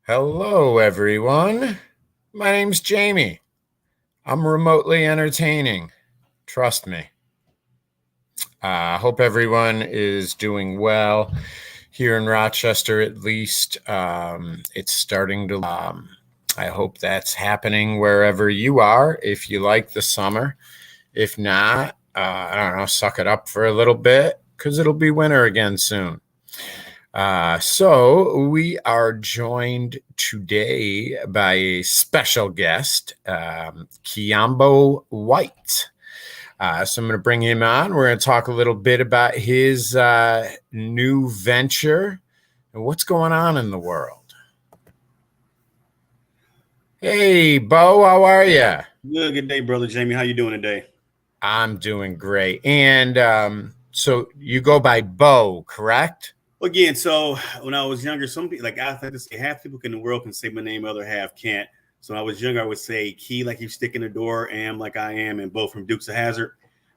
Hello, everyone. My name's Jamie. I'm remotely entertaining. Trust me. I hope everyone is doing well here in Rochester, at least. It's starting to. I hope that's happening wherever you are. If you like the summer, if not, I don't know, suck it up for a little bit because it'll be winter again soon. So we are joined today by a special guest, Kiambo White. So I'm going to bring him on. We're going to talk a little bit about his new venture and what's going on in the world. Hey, Bo, how are you? Good day, brother Jamie. How you doing today? I'm doing great. And so you go by Bo, correct? Again, so when I was younger, some people like I like to say half people in the world can say my name, other half can't. So when I was younger, I would say Key like you stick in the door, am like I am, and Bo from Dukes of Hazard.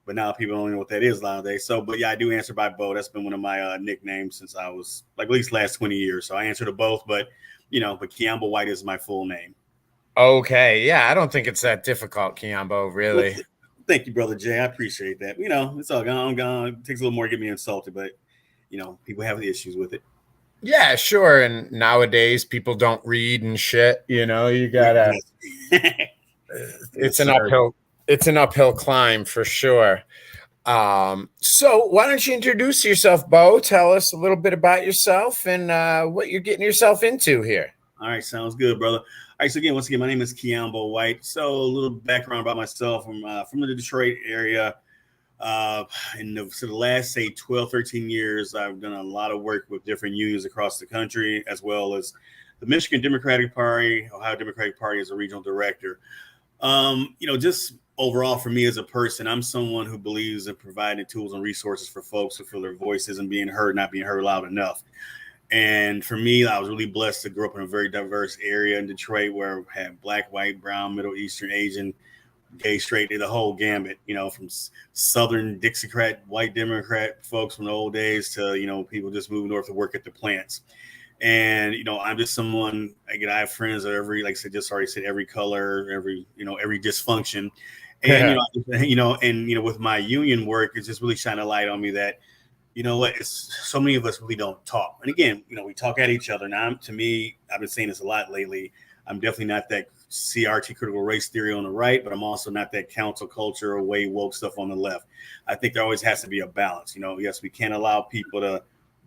But now people don't know what that is nowadays. So, but yeah, I do answer by Bo. That's been one of my nicknames since I was like at least last 20 years. So I answer to both, but but Kiambo White is my full name. Okay. Yeah, I don't think it's that difficult, Kiambo, Well, really. thank you, brother Jay. I appreciate that. It's all gone. It takes a little more to get me insulted, but people have the issues with it. Yeah, sure. And nowadays people don't read and shit, you gotta Yes. it's Yes, an sir. uphill climb for sure. So why don't you introduce yourself, Bo? Tell us a little bit about yourself and what you're getting yourself into here. All right, sounds good, brother. All right, so once again, my name is Kiambo White. So a little background about myself. From the Detroit area. Uh, for the last, say, 12, 13 years, I've done a lot of work with different unions across the country, as well as the Michigan Democratic Party, Ohio Democratic Party as a regional director. Just overall for me as a person, I'm someone who believes in providing tools and resources for folks who feel their voice isn't being heard, not being heard loud enough. And for me, I was really blessed to grow up in a very diverse area in Detroit where we had black, white, brown, Middle Eastern, Asian, gay, straight, the whole gambit, from Southern Dixiecrat, white Democrat folks from the old days to, people just moving north to work at the plants. And, I'm just someone, again, I have friends of every, like I said, just already said, every color, every dysfunction. And, with my union work, it's just really shining a light on me that, it's so many of us really don't talk. And again, we talk at each other. Now, to me, I've been saying this a lot lately. I'm definitely not that CRT critical race theory on the right, but I'm also not that council culture or way woke stuff on the left. I think there always has to be a balance. Yes, we can't allow people to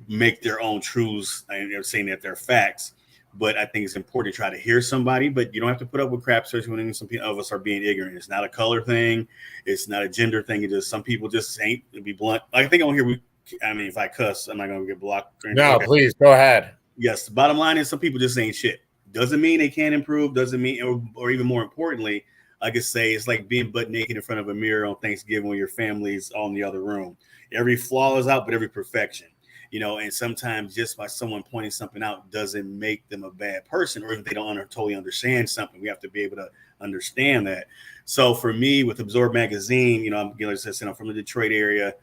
make their own truths and they're saying that they're facts. But I think it's important to try to hear somebody, but you don't have to put up with crap, especially when some of us are being ignorant. It's not a color thing. It's not a gender thing. It's just some people just ain't, to be blunt. I think on here, if I cuss, I'm not going to get blocked or anything. No, Okay. please go ahead. Yes. The bottom line is some people just ain't shit. Doesn't mean they can't improve. Doesn't mean, or even more importantly, I could say it's like being butt naked in front of a mirror on Thanksgiving when your family's all in the other room. Every flaw is out, but every perfection. And sometimes just by someone pointing something out doesn't make them a bad person, or if they don't totally understand something, we have to be able to understand that. So for me, with Absorb Magazine, as I said, I'm from the Detroit area.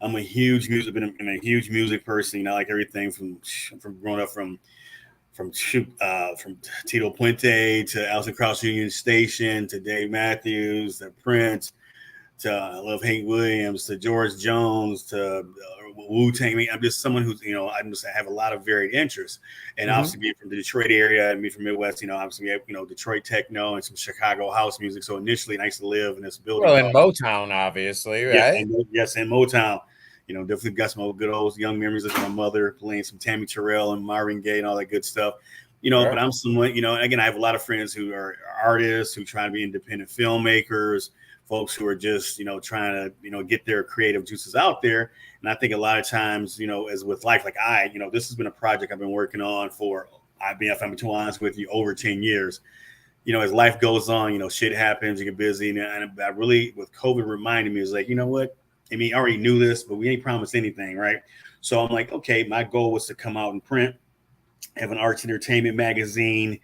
I'm a huge music, been a huge music person. I like everything from growing up from Tito Puente to Alison Krauss Union Station to Dave Matthews to Prince to I love Hank Williams to George Jones to Wu Tang. I mean, I'm just someone who's I have a lot of varied interests, and obviously being from the Detroit area and me from Midwest, obviously we have Detroit techno and some Chicago house music. So initially, I used to live in this building Well, in called Motown, obviously, right? Yes, and Motown. Definitely got some good old young memories of my mother playing some Tammy Terrell and Marvin Gaye and all that good stuff. But Sure. I'm someone, and again, I have a lot of friends who are artists who try to be independent filmmakers, folks who are just, trying to, get their creative juices out there. And I think a lot of times, as with life, like this has been a project I've been working on for, if I'm too honest with you, over 10 years. As life goes on, shit happens, you get busy. And I really, with COVID reminding me, is like, you know what? I mean, I already knew this, but we ain't promised anything, right? So I'm like, okay, my goal was to come out and print, have an arts entertainment magazine,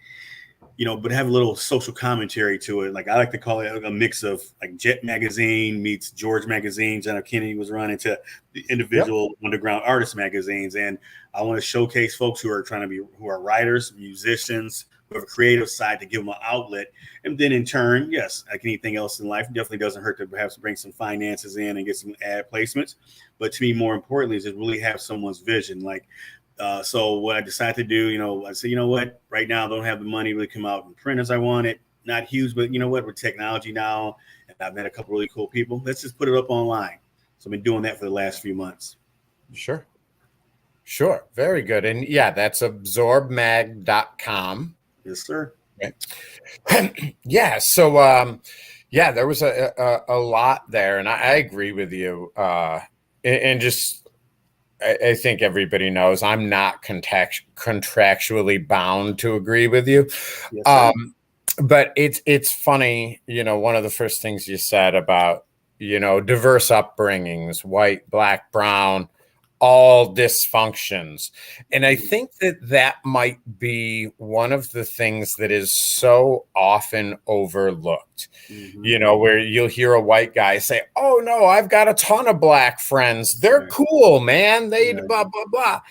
but have a little social commentary to it. Like I like to call it a mix of like Jet Magazine meets George Magazine. John F. Kennedy was running to the individual underground artist magazines. And I want to showcase folks who are who are writers, musicians, who have a creative side to give them an outlet. And then in turn, yes, like anything else in life, it definitely doesn't hurt to perhaps bring some finances in and get some ad placements. But to me, more importantly, is to really have someone's vision. So what I decided to do, I said, what, right now I don't have the money to really come out and print as I want it. Not huge, but you know what, with technology now, and I've met a couple really cool people. Let's just put it up online. So I've been doing that for the last few months. Sure. Very good. And yeah, that's absorbmag.com. Yes, sir. Okay. Yeah. So, there was a lot there, and I agree with you. And just, I think everybody knows I'm not contractually bound to agree with you. Yes, but it's funny, one of the first things you said about, diverse upbringings, white, black, brown, all dysfunctions. And I think that might be one of the things that is so often overlooked, where you'll hear a white guy say, oh no, I've got a ton of black friends. They're cool, man. They blah, blah, blah.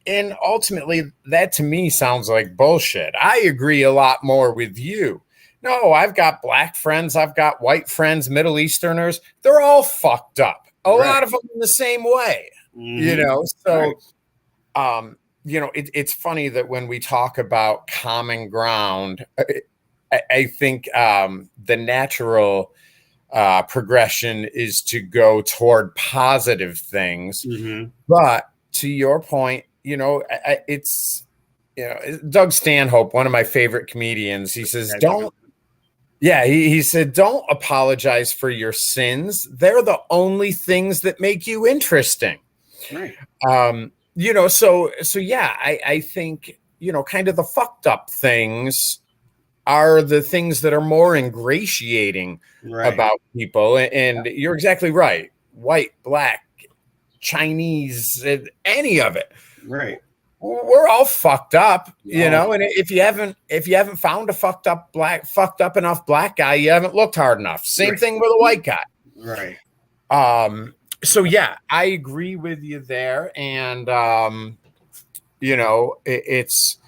And ultimately that to me sounds like bullshit. I agree a lot more with you. No, I've got black friends. I've got white friends, Middle Easterners. They're all fucked up. A lot of them in the same way. It's funny that when we talk about common ground, I think the natural progression is to go toward positive things. But to your point, it's Doug Stanhope, one of my favorite comedians. He says, he said, don't apologize for your sins. They're the only things that make you interesting. Right. I think, kind of the fucked up things are the things that are more ingratiating about people. And you're exactly right. White, black, Chinese, any of it. Right. We're all fucked up, and if you haven't found a fucked up enough black guy, you haven't looked hard enough. Same thing with a white guy. Right. So yeah, I agree with you there. And, it's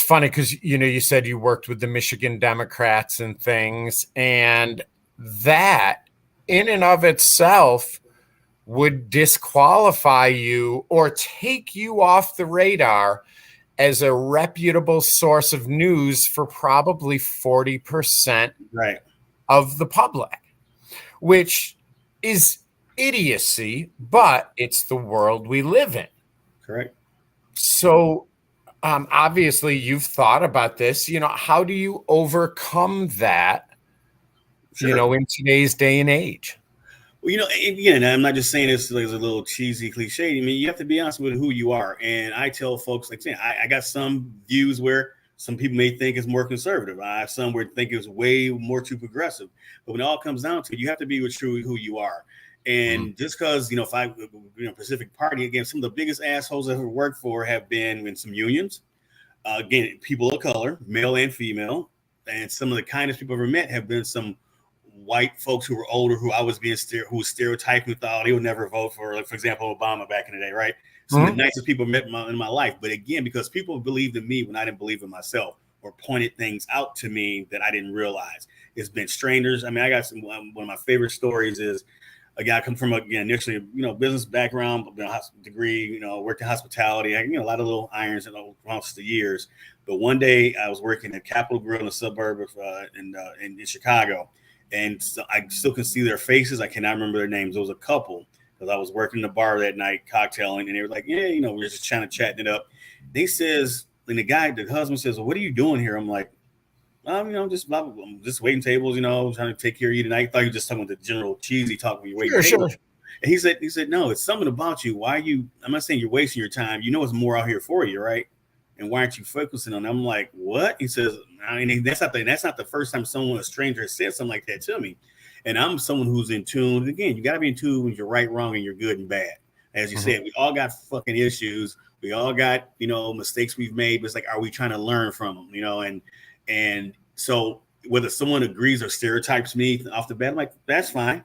funny because, you said you worked with the Michigan Democrats and things, and that in and of itself would disqualify you or take you off the radar as a reputable source of news for probably 40% of the public, which is idiocy, but it's the world we live in. Correct. So obviously you've thought about this, how do you overcome that, in today's day and age? Well, again, I'm not just saying this as a little cheesy cliche. I mean, you have to be honest with who you are. And I tell folks, I got some views where some people may think it's more conservative. I have some where think it's way more too progressive. But when it all comes down to it, you have to be with truly who you are. And just because, if I, Pacific Party, again, some of the biggest assholes I've ever worked for have been in some unions. Again, people of color, male and female. And some of the kindest people I've ever met have been some white folks who were older, who I was who was stereotyped, who thought they would never vote for, like, for example, Obama back in the day, right? Some of the nicest people I met in my life. But again, because people believed in me when I didn't believe in myself, or pointed things out to me that I didn't realize. It's been strangers. I mean, I got one of my favorite stories is a guy come from, again, initially, business background, degree, worked in hospitality. A lot of little irons across the years. But one day I was working at Capitol Grill in the suburb of in Chicago. And so I still can see their faces. I cannot remember their names. There was a couple because I was working in the bar that night, cocktailing, and they were like, we were just trying to chat it up. The husband says, well, what are you doing here? I'm like, I'm just waiting tables, trying to take care of you tonight. I thought you were just talking about the general cheesy talk when you're waiting tables. Sure. And he said, no, it's something about you. I'm not saying you're wasting your time. It's more out here for you, right? And why aren't you focusing on it? I'm like, what? He says, that's not the first time a stranger has said something like that to me. And I'm someone who's in tune. Again, you got to be in tune when you're right, wrong, and you're good and bad. As you said, we all got fucking issues. We all got, mistakes we've made, but it's like, are we trying to learn from them? And so whether someone agrees or stereotypes me off the bat, I'm like, that's fine,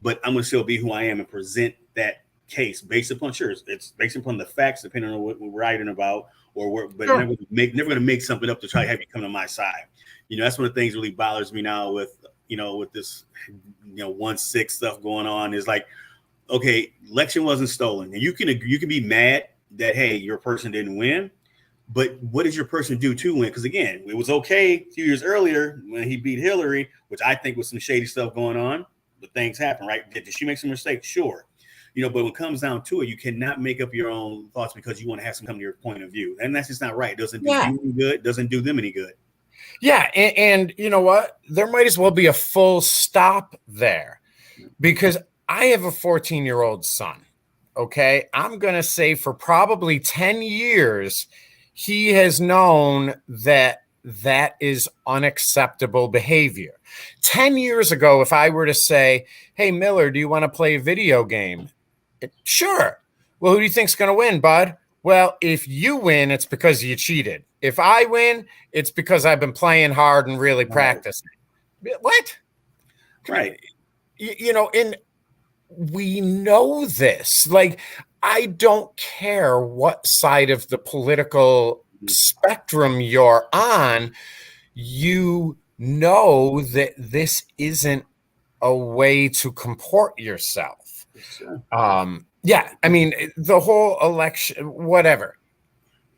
but I'm going to still be who I am and present that case based upon, sure, it's based upon the facts, depending on what we're writing about, but Sure. never going to make something up to try to have you come to my side. That's one of the things really bothers me now with this 1-6 stuff going on, is like, okay, election wasn't stolen, and you can be mad that, hey, your person didn't win, but what did your person do to win? Because again, it was okay a few years earlier when he beat Hillary, which I think was some shady stuff going on, but things happen, right? Did she make some mistakes? Sure. But when it comes down to it, you cannot make up your own thoughts because you want to have some come to your point of view, and that's just not right. It doesn't do you any good, doesn't do them any good. Yeah, and you know what? There might as well be a full stop there, because I have a 14-year-old son. Okay, I'm going to say for probably 10 years, he has known that is unacceptable behavior. 10 years ago, if I were to say, hey, Miller, do you want to play a video game? Sure. Well, who do you think's going to win, bud? Well, if you win, it's because you cheated. If I win, it's because I've been playing hard and really practicing. What? Right. And we know this. Like, I don't care what side of the political spectrum you're on. You know that this isn't a way to comport yourself. Sure. Yeah, I mean, the whole election, whatever.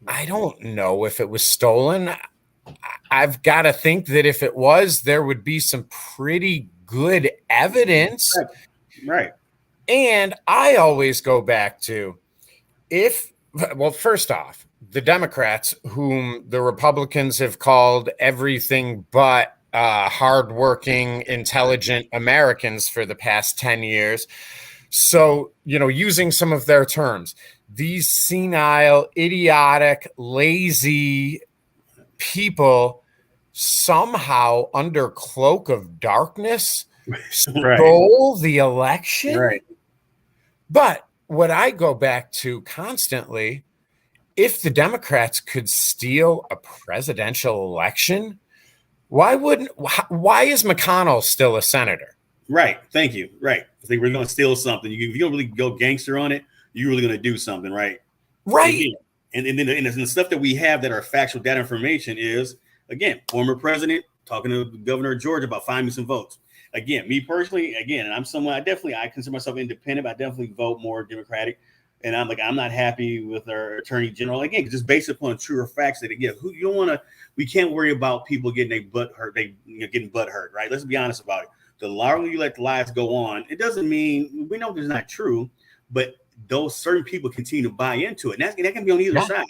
I don't know if it was stolen. I've got to think that if it was, there would be some pretty good evidence. Right. And I always go back to first off, the Democrats, whom the Republicans have called everything but hardworking, intelligent Americans for the past 10 years. So, using some of their terms, these senile, idiotic, lazy people somehow, under cloak of darkness, stole the election. Right. But what I go back to constantly, if the Democrats could steal a presidential election, why is McConnell still a senator? Right. Thank you. Right. I think we're going to steal something. If you don't really go gangster on it, you're really going to do something. Right. Right. And then the stuff that we have that are factual data information is, again, former president talking to the governor of Georgia about finding some votes. Again, me personally, and I'm someone, I consider myself independent, but I definitely vote more Democratic. And I'm not happy with our attorney general. Again, just based upon truer facts that, again, we can't worry about people getting their butt hurt, getting butt hurt, right? Let's be honest about it. The longer you let the lies go on, it doesn't mean, we know it's not true, but those certain people continue to buy into it. And that can be on either side.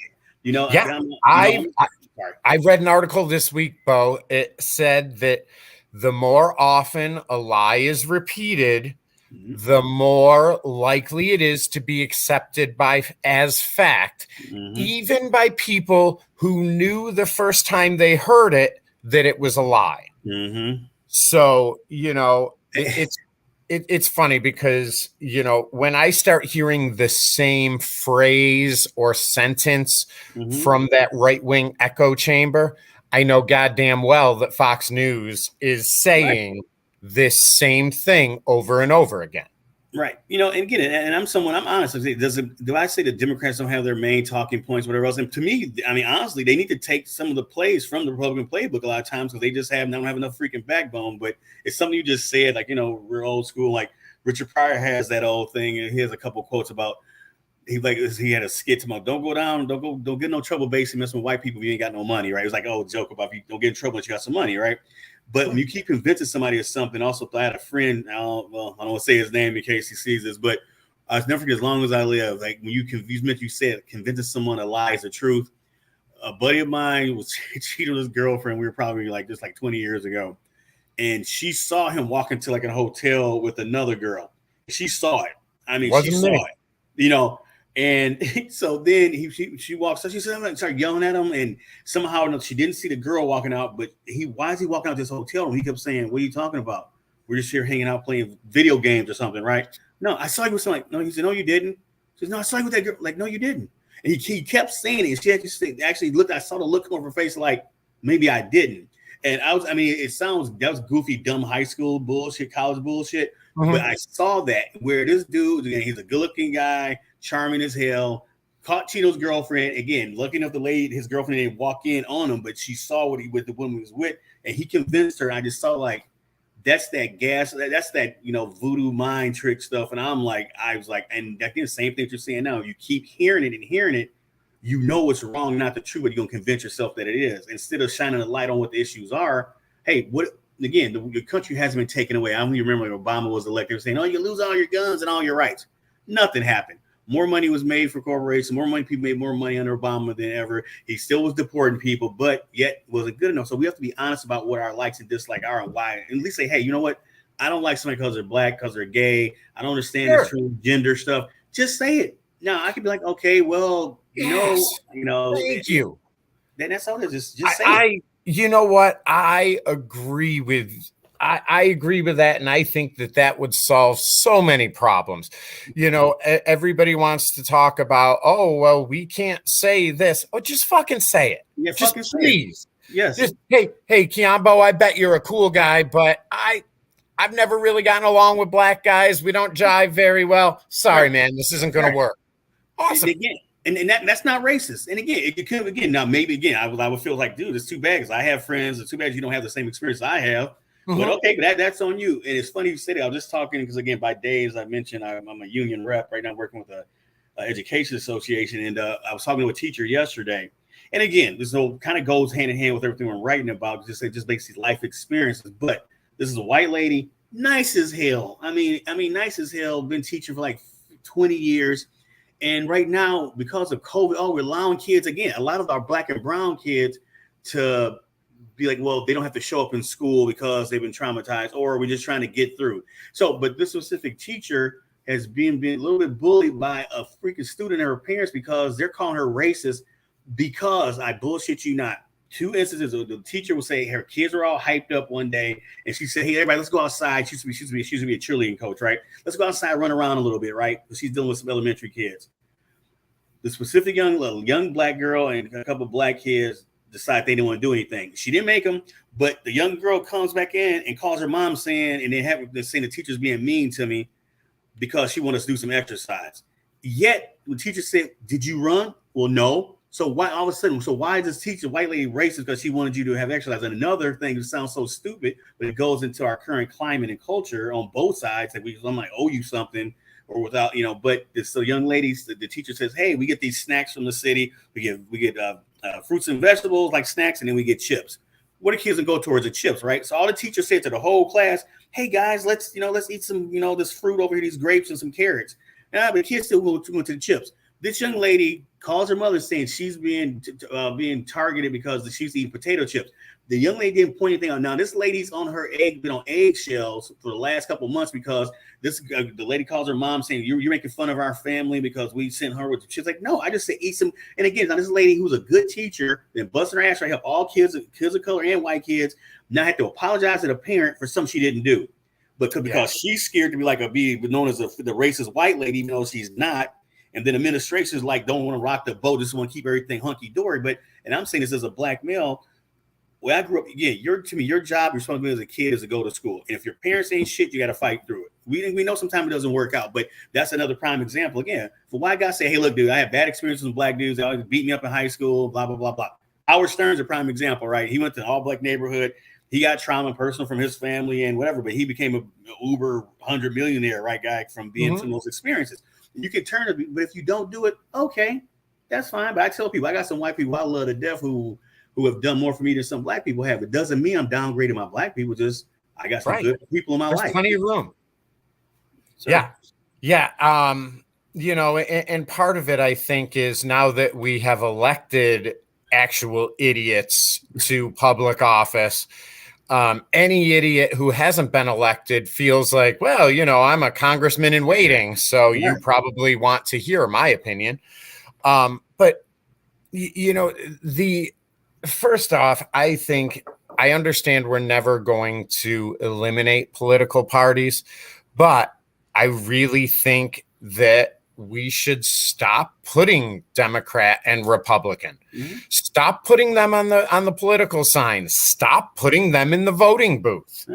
I read an article this week, Bo. It said that the more often a lie is repeated, the more likely it is to be accepted as fact, even by people who knew the first time they heard it that it was a lie. So, it's funny because, when I start hearing the same phrase or sentence from that right-wing echo chamber, I know goddamn well that Fox News is saying this same thing over and over again. Right. And again, and I'm honest. Do I say the Democrats don't have their main talking points, whatever else? And to me, honestly, they need to take some of the plays from the Republican playbook a lot of times because they just don't have enough freaking backbone. But it's something you just said, like, we're old school. Like Richard Pryor has that old thing, and he has a couple quotes about he had a skit about don't get no trouble basically messing with white people if you ain't got no money, right? It was like, oh, joke about if you don't get in trouble if you got some money, right? But when you keep convincing somebody of something, also I had a friend, I don't want to say his name in case he sees this, but I'll never forget as long as I live, like when you said convincing someone a lie is the truth. A buddy of mine was cheating with his girlfriend. We were probably like 20 years ago. And she saw him walk into like a hotel with another girl. She saw it. She saw it, And so then she walks up. She said, I'm going to start yelling at him. And somehow she didn't see the girl walking out. But why is he walking out this hotel room? He kept saying, what are you talking about? We're just here hanging out playing video games or something, right? No, I saw you with something. No, he said, no, you didn't. She said, no, I saw you with that girl. Like, no, you didn't. And he kept saying it. She actually looked. I saw the look on her face like maybe I didn't. And I mean, that was goofy, dumb high school bullshit, college bullshit. But I saw that where this dude, again, he's a good looking guy, charming as hell, caught Chino's girlfriend. Again, lucky enough the lady, his girlfriend didn't walk in on him, but she saw what the woman he was with, and he convinced her. I just saw like, that's that gas, that's that, voodoo mind trick stuff. And I was like, and I think the same thing you're saying now. You keep hearing it and hearing it, you know it's wrong, not the truth, but you're gonna convince yourself that it is. Instead of shining a light on what the issues are, hey, what again, the country hasn't been taken away. I don't even remember when Obama was elected saying, oh, you lose all your guns and all your rights. Nothing happened. More money was made for corporations, people made more money under Obama than ever. He still was deporting people, but yet wasn't good enough. So we have to be honest about what our likes and dislikes are and why. And at least say, hey, you know what? I don't like somebody because they're black, because they're gay. I don't understand this transgender stuff. Just say it. Now I could be like, okay, well, thank you. Then that's all it is. Just say it. You know what? I agree with that. And I think that would solve so many problems. Everybody wants to talk about, oh, well, we can't say this. Oh, just fucking say it. Yeah, just please. Yes. Just, hey, Kiambo, I bet you're a cool guy, but I've never really gotten along with black guys. We don't jive very well. Sorry, man, this isn't going to work. Awesome. And that's not racist. And again, it could now maybe again I would feel like, dude, it's too bad because I have friends. It's too bad you don't have the same experience I have. But okay, that's on you. And it's funny you said it. I was just talking because again, by day, as I mentioned, I'm a union rep right now, working with a education association, and I was talking to a teacher yesterday. And again, this kind of goes hand in hand with everything we're writing about. It just makes these life experiences. But this is a white lady, nice as hell. I mean, nice as hell. Been teaching for like 20 years. And right now, because of COVID, we're allowing kids, again, a lot of our black and brown kids to be like, well, they don't have to show up in school because they've been traumatized, or we're just trying to get through. So, but this specific teacher has been a little bit bullied by a freaking student and her parents because they're calling her racist because I bullshit you not. 2 instances, the teacher will say her kids were all hyped up one day, and she said, hey, everybody, let's go outside. She used to be a cheerleading coach, right? Let's go outside, run around a little bit, right? Because she's dealing with some elementary kids. The specific young black girl and a couple of black kids decide they didn't want to do anything. She didn't make them, but the young girl comes back in and calls her mom saying, and they're saying the teacher's being mean to me because she wants us to do some exercise. Yet the teacher said, did you run? Well, no. So why all of a sudden? So why is this teacher, white lady, racist because she wanted you to have exercise? And another thing that sounds so stupid, but it goes into our current climate and culture on both sides that I'm like, owe you something, or without, but so young ladies, the teacher says, hey, we get these snacks from the city. We get fruits and vegetables like snacks, and then we get chips. What do kids gonna go towards the chips, right? So all the teachers said to the whole class, hey guys, let's eat some, this fruit over here, these grapes and some carrots. But the kids still went to the chips. This young lady calls her mother saying she's being targeted because she's eating potato chips. The young lady didn't point anything out. Now this lady's on been on eggshells for the last couple of months because the lady calls her mom saying you're making fun of our family because we sent her with. She's like, no, I just said eat some. And again, now this lady who's a good teacher, been busting her ass, right? Help all kids of color and white kids. Now had to apologize to the parent for something she didn't do, because she's scared to be known as the racist white lady, even though she's not. And then administration's like, don't want to rock the boat, just want to keep everything hunky-dory. And I'm saying this as a black male. Well, I grew up, again, your job, your responsibility as a kid is to go to school. And if your parents ain't shit, you got to fight through it. We know sometimes it doesn't work out, but that's another prime example. Again, for white guys say, hey, look, dude, I have bad experiences with black dudes. They always beat me up in high school, blah, blah, blah, blah. Howard Stern's a prime example, right? He went to an all-black neighborhood. He got trauma personal from his family and whatever, but he became a uber 100 millionaire, right, guy, from being some of those experiences. You can turn it, but if you don't do it, okay, that's fine. But I tell people, I got some white people I love to death who have done more for me than some black people have. It doesn't mean I'm downgrading my black people. Just I got some good people in my life. Plenty of room. So. Yeah. And part of it, I think, is now that we have elected actual idiots to public office. Any idiot who hasn't been elected feels like, well, I'm a congressman in waiting, so you probably want to hear my opinion. But first off, I think I understand we're never going to eliminate political parties, but I really think that we should stop putting Democrat and Republican. Mm-hmm. Stop putting them on the political signs. Stop putting them in the voting booth.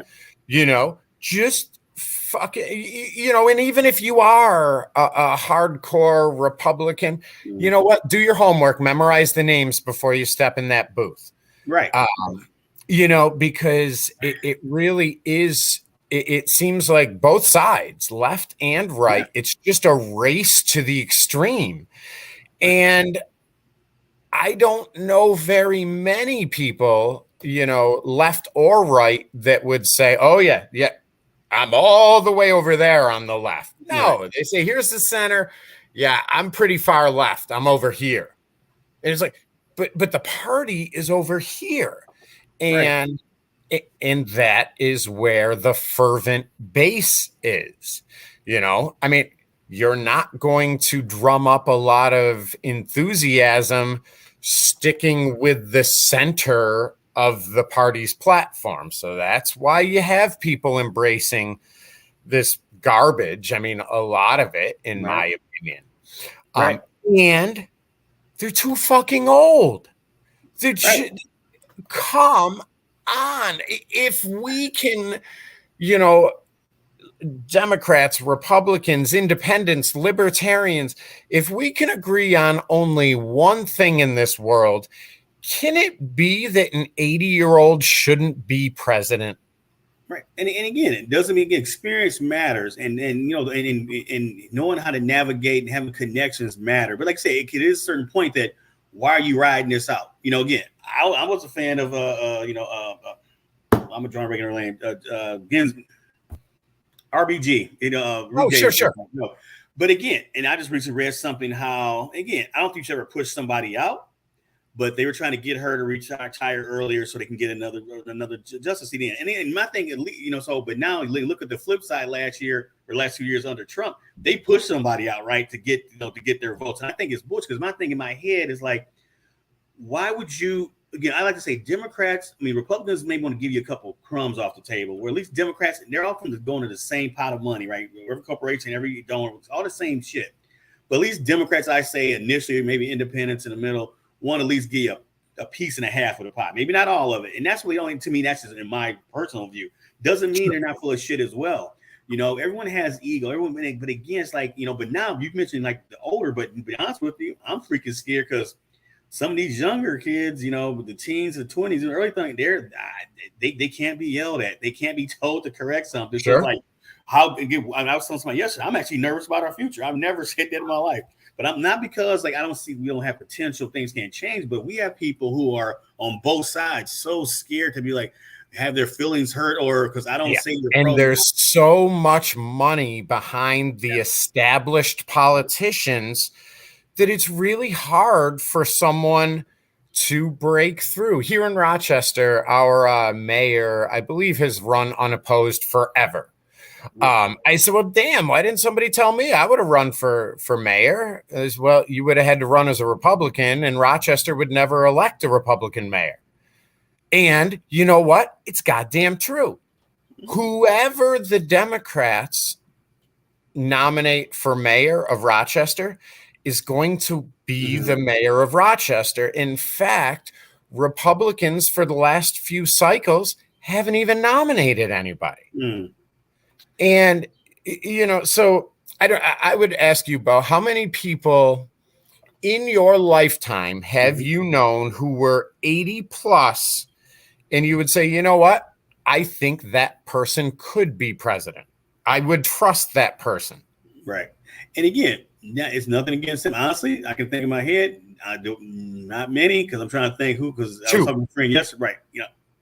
Yeah. Just fuck it. And even if you are a hardcore Republican, you know what? Do your homework. Memorize the names before you step in that booth. Right. Because it really is. It seems like both sides, left and right, it's just a race to the extreme. And I don't know very many people, left or right, that would say, oh, yeah, I'm all the way over there on the left. No, They say, here's the center. Yeah, I'm pretty far left. I'm over here. And it's like, but the party is over here. And that is where the fervent base is. You're not going to drum up a lot of enthusiasm sticking with the center of the party's platform. So that's why you have people embracing this garbage. A lot of it, in my opinion. And they're too fucking old. Come on. If we can, Democrats, Republicans, independents, libertarians, if we can agree on only one thing in this world, can it be that an 80-year-old shouldn't be president? Right. And again, it doesn't mean experience matters. And knowing how to navigate and having connections matter. But like I say, it is a certain point that, why are you riding this out? Again, I was a fan of, I'm a drawing regular name, RBG. Sure. No. But again, and I just recently read something how, again, I don't think you should ever push somebody out, but they were trying to get her to retire earlier so they can get another justice seat in. And my thing, but now look at the flip side. Last 2 years under Trump, they pushed somebody out, right, to get their votes. And I think it's bullshit, because my thing in my head is like, why would you? Again, I like to say Republicans may want to give you a couple crumbs off the table, where at least Democrats, they're all going to the same pot of money, right? Every corporation, every donor, all the same shit. But at least Democrats, I say initially, maybe independents in the middle, want to at least give you a piece and a half of the pot, maybe not all of it. And that's really to me, that's just in my personal view. Doesn't mean they're not full of shit as well. Everyone has ego. But again, it's like, but now you've mentioned like the older, but to be honest with you, I'm freaking scared, because some of these younger kids, with the teens, the 20s, and early thing, they can't be yelled at. They can't be told to correct something. Sure. So it's like, I was telling somebody yesterday, I'm actually nervous about our future. I've never said that in my life. But I'm not, because like we don't have potential, things can't change. But we have people who are on both sides so scared to be like, have their feelings hurt, or because I don't say your and there's so much money behind the established politicians that it's really hard for someone to break through. Here in Rochester, our mayor, I believe, has run unopposed forever. I said, well, damn, why didn't somebody tell me? I would have run for mayor. As well, you would have had to run as a Republican, and Rochester would never elect a Republican mayor. And you know what? It's goddamn true. Whoever the Democrats nominate for mayor of Rochester is going to be the mayor of Rochester. In fact, Republicans for the last few cycles haven't even nominated anybody. And, so I would ask you, Bo, how many people in your lifetime have you known who were 80 plus, and you would say, you know what? I think that person could be president. I would trust that person. Right. And again, it's nothing against him. Honestly, I can think in my head, not many, because I'm trying to think who, because I was talking to a friend yesterday. Right.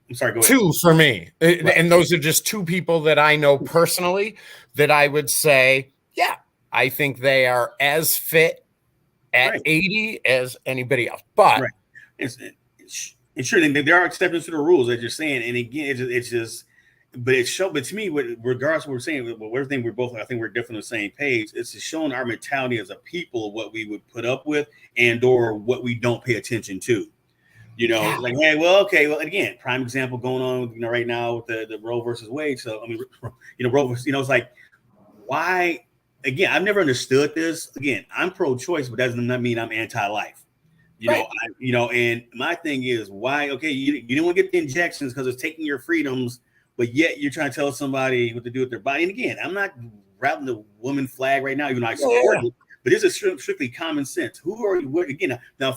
I'm sorry, go ahead. Two for me. Right. And those are just two people that I know personally that I would say, yeah, I think they are as fit at 80 as anybody else. But it's sure, there are exceptions to the rules, as you're saying. And again, it's just, but to me, regardless of what we're saying, everything I think we're definitely on the same page. It's just showing our mentality as a people, what we would put up with or what we don't pay attention to. Like, hey, well, again, prime example going on, right now with the Roe versus Wade. So, Roe versus, it's like, why again, I've never understood this. Again, I'm pro-choice, but that does not mean I'm anti-life. Right. And my thing is why? Okay, you don't want to get the injections because it's taking your freedoms, but yet you're trying to tell somebody what to do with their body. And again, I'm not routing the woman flag right now, even though I support it. But this is strictly common sense. Who are you? Again, now if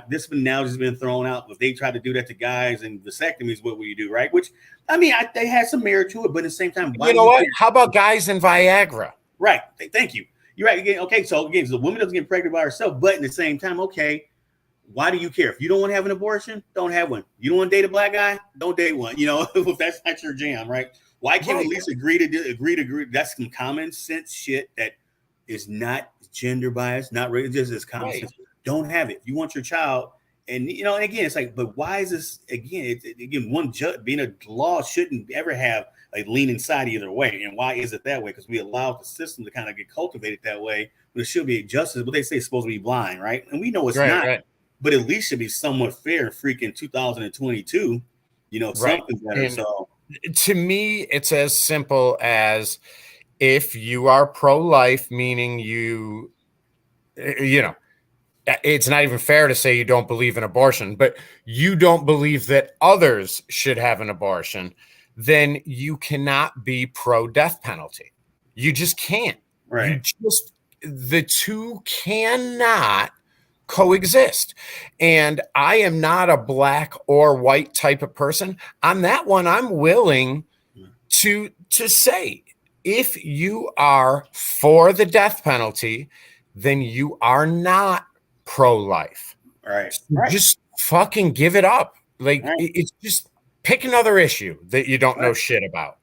this has been thrown out. If they try to do that to guys and vasectomies, what will you do, right? Which I mean, they had some merit to it, but at the same time, why you know what? How about guys and Viagra? Right. Thank you. You're right. Again, okay, so again, the woman doesn't get pregnant by herself, but at the same time, okay, why do you care? If you don't want to have an abortion, don't have one. You don't want to date a black guy, don't date one. If that's not your jam, right? Why can't we at least agree to? That's some common sense shit that is not gender biased, not really just as common sense. Don't have it. You want your child, and and again, it's like, but why is this again? One judge being a law shouldn't ever have a leaning side either way. And why is it that way? Because we allow the system to kind of get cultivated that way. But it should be justice, but they say it's supposed to be blind, right? And we know it's not. Right. But at least should be somewhat fair. Freaking 2022, something better. And so to me, it's as simple as if you are pro-life, meaning it's not even fair to say you don't believe in abortion, but you don't believe that others should have an abortion, then you cannot be pro-death penalty. You just can't. Right. The two cannot coexist. And I am not a black or white type of person. On that one, I'm willing to say, if you are for the death penalty, then you are not pro-life. Right. So just fucking give it up. It's just pick another issue that you don't know shit about.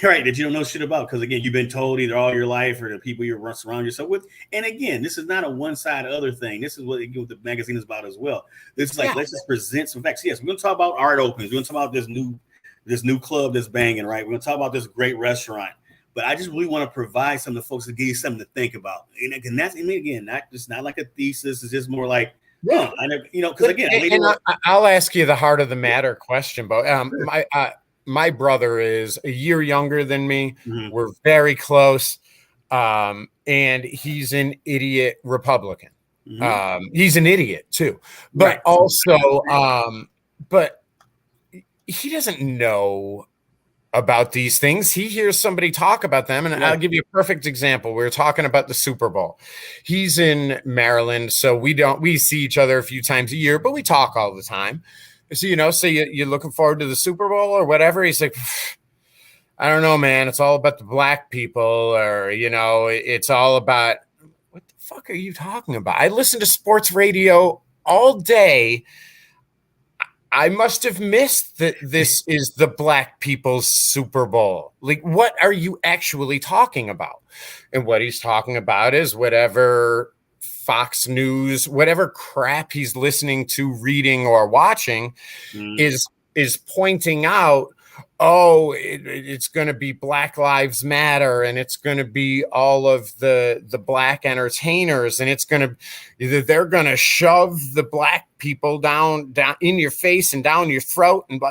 Right, that you don't know shit about, because again, you've been told either all your life or the people you surround yourself with. And again, this is not a one-side other thing. This is what the magazine is about as well. This is let's just present some facts. Yes, we're gonna talk about art openings. We're gonna talk about this new club that's banging, right? We're gonna talk about this great restaurant. But I just really want to provide something to folks to give you something to think about. And that's, again, not like a thesis. It's just more like, because again, I'll ask you the heart of the matter question, but my brother is a year younger than me. Mm-hmm. We're very close. And he's an idiot Republican. Mm-hmm. He's an idiot too, but also, but he doesn't know about these things. He hears somebody talk about them. And I'll give you a perfect example. We were talking about the Super Bowl. He's in Maryland, so we see each other a few times a year, but we talk all the time. So, you're looking forward to the Super Bowl or whatever. He's like, I don't know, man. It's all about the black people, or, it's all about, what the fuck are you talking about? I listen to sports radio all day. I must have missed that this is the black people's Super Bowl. Like, what are you actually talking about? And what he's talking about is whatever Fox News, whatever crap he's listening to, reading, or watching is pointing out, it's going to be Black Lives Matter, and it's going to be all of the black entertainers, and they're going to shove the black people down in your face and down your throat, and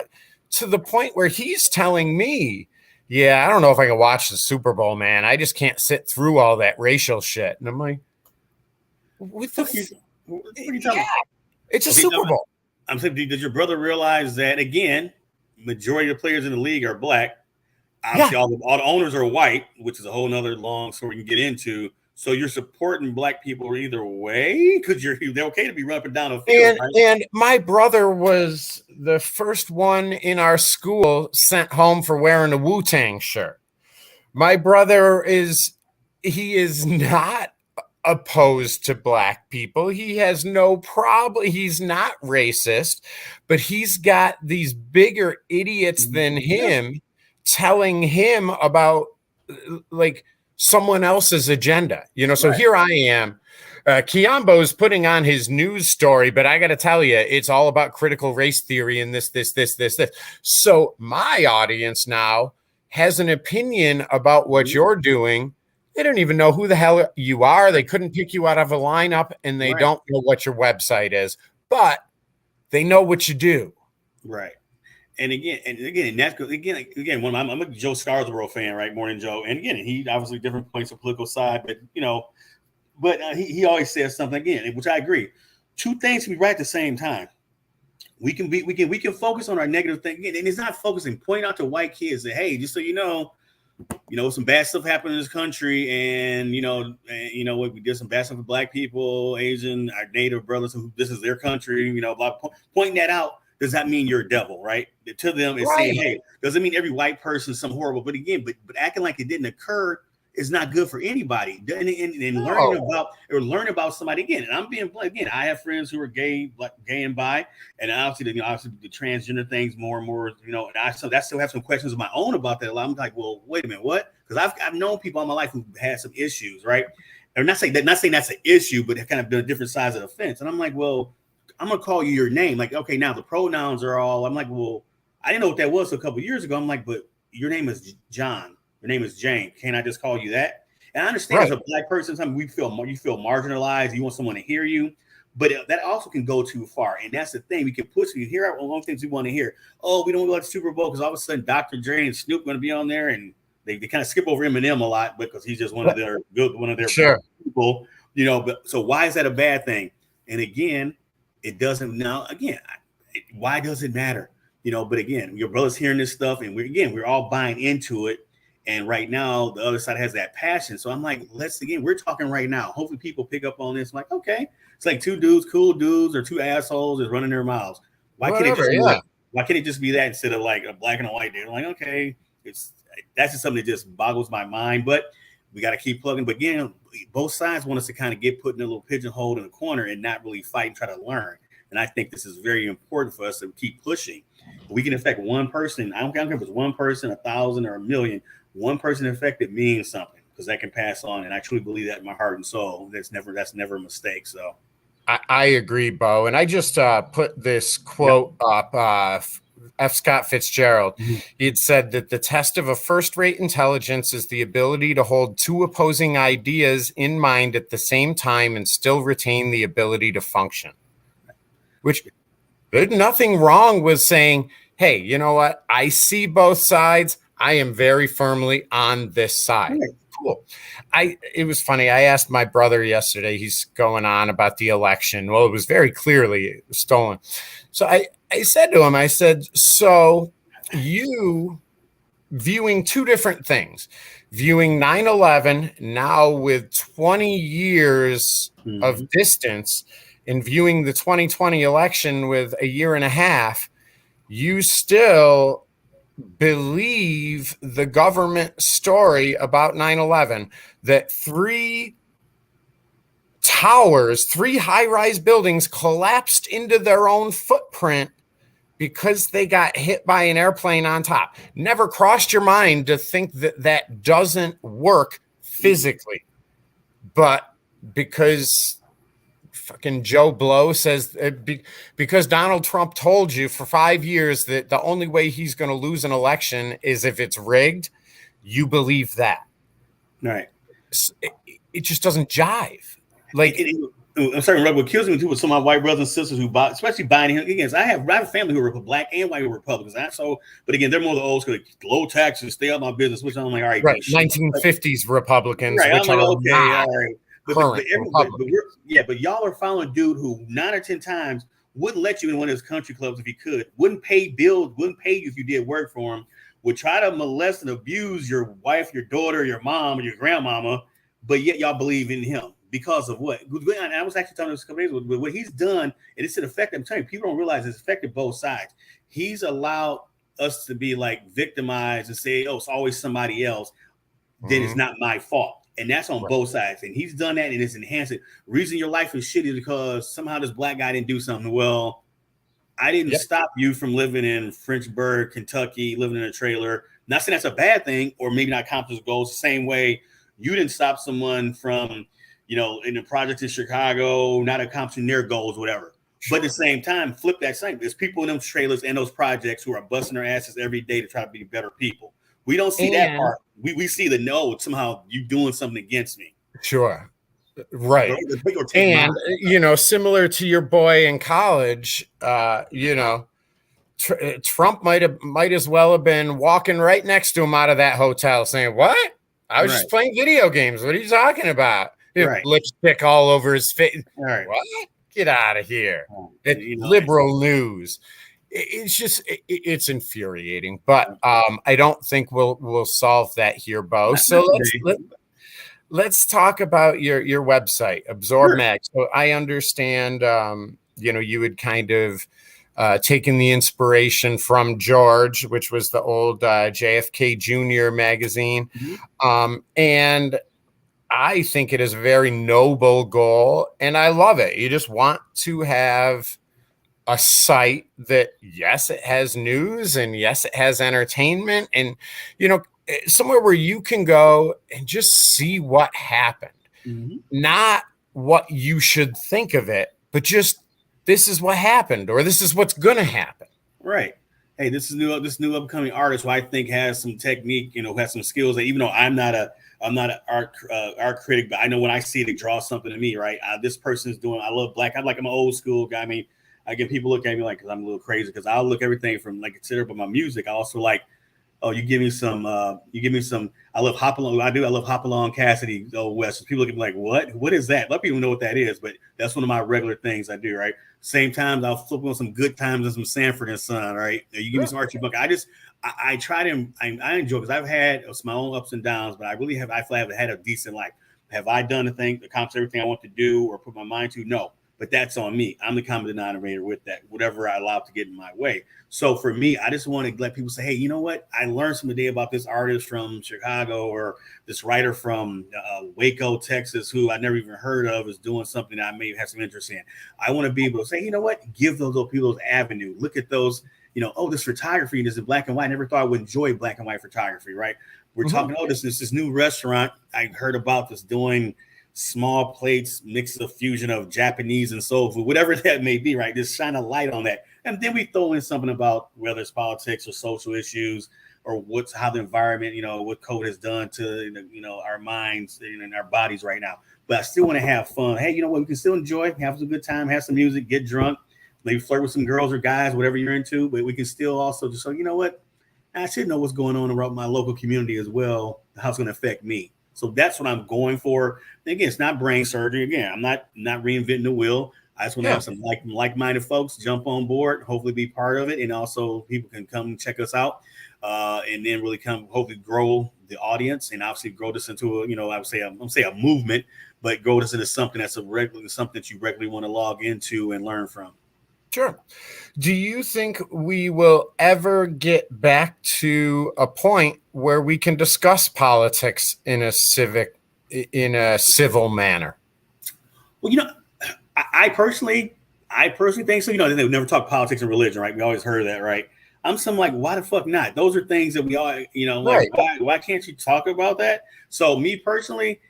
to the point where he's telling me, I don't know if I can watch the Super Bowl, man. I just can't sit through all that racial shit. And I'm like, what are you talking about? It's a Super Bowl. I'm saying, did your brother realize that, again, majority of the players in the league are black? Obviously, all the owners are white, which is a whole nother long story we can get into. So you're supporting black people either way, because they're okay to be running down a field. And my brother was the first one in our school sent home for wearing a Wu-Tang shirt. My brother is not opposed to black people. He has no problem. He's not racist, but he's got these bigger idiots than him telling him about someone else's agenda. So here I am. Kiambo is putting on his news story, but I got to tell you, it's all about critical race theory and this. So my audience now has an opinion about what you're doing. They don't even know who the hell you are. They couldn't pick you out of a lineup, and they don't know what your website is, but they know what you do. Right. And again, that's again. I'm a Joe Scarborough fan, right? Morning Joe, and again, he obviously different points of political side, but he always says something again, which I agree. Two things can be right at the same time. We can focus on our negative thing again, and it's not focusing. Point out to white kids that, hey, just so you know, some bad stuff happened in this country, and what we did some bad stuff with black people, Asian, our native brothers, who this is their country, blah, pointing that out does not mean you're a devil, right? To them, it's saying, hey, doesn't mean every white person is some horrible, but again, but acting like it didn't occur is not good for anybody. And learning about somebody again. And I'm being blunt again. I have friends who are gay and bi, and obviously the transgender things more and more. And I still have some questions of my own about that. I'm like, well, wait a minute, what? Because I've known people in my life who had some issues, right? And not saying that's an issue, but have kind of been on different sides of the fence. And I'm like, well, I'm gonna call you your name. Like, okay, now the pronouns are all. I'm like, well, I didn't know what that was a couple of years ago. I'm like, but your name is John. Your name is Jane. Can I just call you that? And I understand as a black person, sometimes you feel marginalized. You want someone to hear you, but that also can go too far. And that's the thing. We can push you hear out all things we want to hear. Oh, we don't go to the Super Bowl because all of a sudden Dr. Dre and Snoop going to be on there, and they kind of skip over Eminem a lot because he's just one of their people. But so why is that a bad thing? And again, it doesn't now. Again, why does it matter? But again, your brother's hearing this stuff, and we're all buying into it. And right now, the other side has that passion. So I'm like, we're talking right now. Hopefully people pick up on this. I'm like, okay, it's like two dudes, cool dudes, or two assholes is running their mouths. Why can't it just be that instead of like a black and a white dude? I'm like, okay, that's just something that just boggles my mind. But we got to keep plugging. But again, both sides want us to kind of get put in a little pigeonhole in the corner and not really fight and try to learn. And I think this is very important for us to keep pushing. We can affect one person. I don't care if it's one person, 1,000, or 1,000,000. One person affected means something because that can pass on. And I truly believe that in my heart and soul. That's never a mistake. So I agree, Bo. And I just put this quote up. F. Scott Fitzgerald. He had said that the test of a first-rate intelligence is the ability to hold two opposing ideas in mind at the same time and still retain the ability to function. Which there's nothing wrong with saying, hey, you know what? I see both sides. I am very firmly on this side. Cool. It was funny. I asked my brother yesterday, he's going on about the election. Well, it was very clearly stolen. So I said to him, I said, so you viewing two different things, viewing 9/11 now with 20 years of distance and viewing the 2020 election with a year and a half, you still believe the government story about 9/11 that three high-rise buildings collapsed into their own footprint because they got hit by an airplane on top. Never crossed your mind to think that doesn't work physically, but because fucking Joe Blow says because Donald Trump told you for 5 years that the only way he's going to lose an election is if it's rigged, you believe that. Right. It just doesn't jive. Like, I'm sorry, what kills me too with some of my white brothers and sisters who buy, especially buying him again. I have a family who are black and white Republicans. But again, they're more the old school, low taxes, stay out of my business. Which I'm like, all right, 1950s Republicans. Right, which I'm like, are okay, all right. But y'all are following a dude who 9 or 10 times wouldn't let you in one of his country clubs if he could, wouldn't pay bills, wouldn't pay you if you did work for him, would try to molest and abuse your wife, your daughter, your mom, or your grandmama, but yet y'all believe in him. Because of what? And I was actually telling this a couple days ago, what he's done, and it's an effect. I'm telling you, people don't realize it's affected both sides. He's allowed us to be like victimized and say, oh, it's always somebody else. Then it's not my fault. And that's on both sides. And he's done that and it's enhanced it. Reason your life is shitty is because somehow this black guy didn't do something. Well, I didn't stop you from living in Frenchburg, Kentucky, living in a trailer. Not saying that's a bad thing, or maybe not accomplish goals the same way you didn't stop someone from, in the project in Chicago, not accomplishing their goals, whatever. But at the same time, flip that same. There's people in them trailers and those projects who are busting their asses every day to try to be better people. We don't see that part. We see the no, somehow you doing something against me. Sure. Right. And, similar to your boy in college, Trump might as well have been walking right next to him out of that hotel saying, "What? I was just playing video games. What are you talking about?" Lipstick all over his face. Right. What? Get out of here. It's You know, liberal news. It's just it's infuriating, but I don't think we'll solve that here, Bo. So let's talk about your website, Absorb Mag. So I understand, you would kind of taken the inspiration from George, which was the old JFK Jr. magazine. And I think it is a very noble goal, and I love it. You just want to have a site that, yes, it has news, and yes, it has entertainment, and, somewhere where you can go and just see what happened. Not what you should think of it, but just this is what happened, or this is what's going to happen. Right. Hey, this new upcoming artist who I think has some technique, has some skills that, even though I'm not an art critic, but I know when I see it, it draws something to me, right? This person is doing, I love black. I'm an old school guy. I mean, I get people look at me like, cause I'm a little crazy, cause I'll look everything from like consider, but my music, I also like, you give me some, I love Hopalong. I love Hopalong Cassidy, Old West. People look at me like, what is that? Let people know what that is, but that's one of my regular things I do, right? Same times I'll flip on some Good Times and some Sanford and Son, right? You give me some Archie Bunker. I try to, I enjoy, because I've had my own ups and downs, but I feel I've had a decent life. Have I done accomplished everything I want to do or put my mind to? No. But that's on me. I'm the common denominator with that, whatever I allow to get in my way. So for me, I just want to let people say, hey, you know what? I learned something today about this artist from Chicago, or this writer from Waco, Texas, who I never even heard of, is doing something that I may have some interest in. I want to be able to say, you know what? Give those people those avenue. Look at those, this photography, this is black and white. I never thought I would enjoy black and white photography, right? We're talking, this new restaurant I heard about that's doing small plates, mix of fusion of Japanese and soul food, whatever that may be, right? Just shine a light on that. And then we throw in something about whether it's politics or social issues, or how the environment, what COVID has done to, our minds and our bodies right now. But I still want to have fun. Hey, you know what? We can still enjoy, have some good time, have some music, get drunk, maybe flirt with some girls or guys, whatever you're into. But we can still also just, you know what? I should know what's going on around my local community as well, how it's going to affect me. So that's what I'm going for. And again, it's not brain surgery. Again, I'm not reinventing the wheel. I just want to have some like-minded folks jump on board, hopefully be part of it. And also people can come and check us out, and then really come hopefully grow the audience, and obviously grow this into I would say a movement, but grow this into something that's something that you regularly want to log into and learn from. Sure. Do you think we will ever get back to a point where we can discuss politics in a civil manner? Well, I personally think so. They never talk politics and religion, right? We always heard that, right? I'm like, why the fuck not? Those are things that we all, like, why can't you talk about that? So me personally,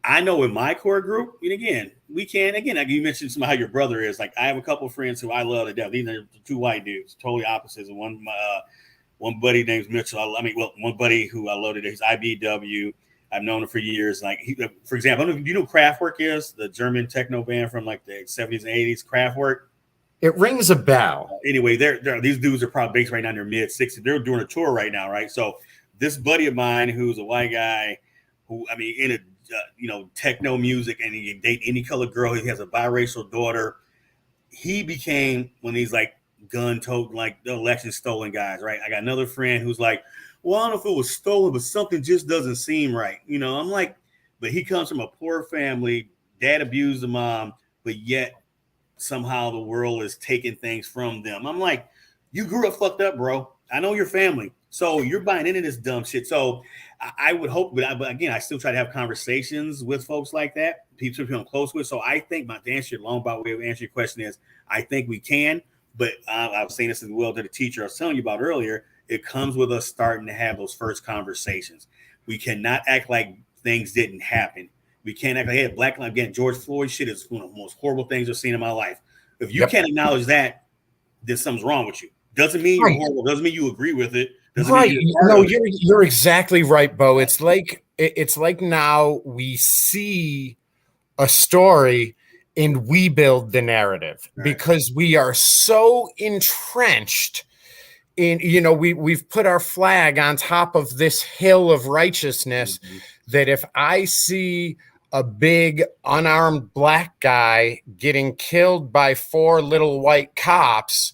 I know in my core group, and again, like you mentioned how your brother is. Like, I have a couple of friends who I love to death. These are two white dudes, totally opposites. And one buddy named Mitchell. One buddy who I love to death. He's IBW. I've known him for years. Like, for example, do you know who Kraftwerk is? The German techno band from like the 70s and 80s, Kraftwerk. It rings a bell. Anyway, these dudes are probably based right now in their mid 60s. They're doing a tour right now, right? So this buddy of mine, who's a white guy, who in a techno music, and he can date any colored girl. He has a biracial daughter. He became one of these like gun-toting, like the election stolen guys, right? I got another friend who's like, well, I don't know if it was stolen, but something just doesn't seem right. I'm like, but he comes from a poor family. Dad abused the mom, but yet somehow the world is taking things from them. I'm like, you grew up fucked up, bro. I know your family. So you're buying into this dumb shit. So I would hope, but again, I still try to have conversations with folks like that, people I'm close with. So I think, to answer your long way of answering your question is, I think we can, but I was saying this as well to the teacher I was telling you about earlier. It comes with us starting to have those first conversations. We cannot act like things didn't happen. We can't act like, hey, Black Lives, again, George Floyd shit is one of the most horrible things I've seen in my life. If you can't acknowledge that, then something's wrong with you. Doesn't mean you're horrible. Doesn't mean you agree with it. Right. No, you're exactly right, Bo. It's like now we see a story and we build the narrative because we are so entrenched we've put our flag on top of this hill of righteousness, that if I see a big unarmed black guy getting killed by 4 little white cops,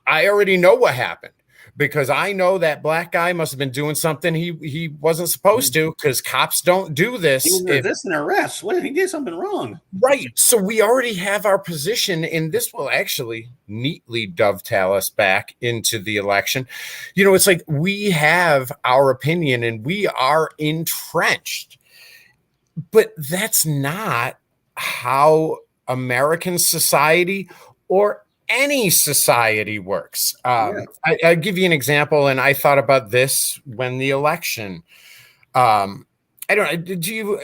I already know what happened, because I know that black guy must have been doing something he wasn't supposed to, because cops don't do this. He was resisting arrest. What if he did something wrong? Right. So we already have our position, and this will actually neatly dovetail us back into the election. It's like we have our opinion and we are entrenched, but that's not how American society or any society works. I give you an example, and I thought about this when the election. I don't know. Did you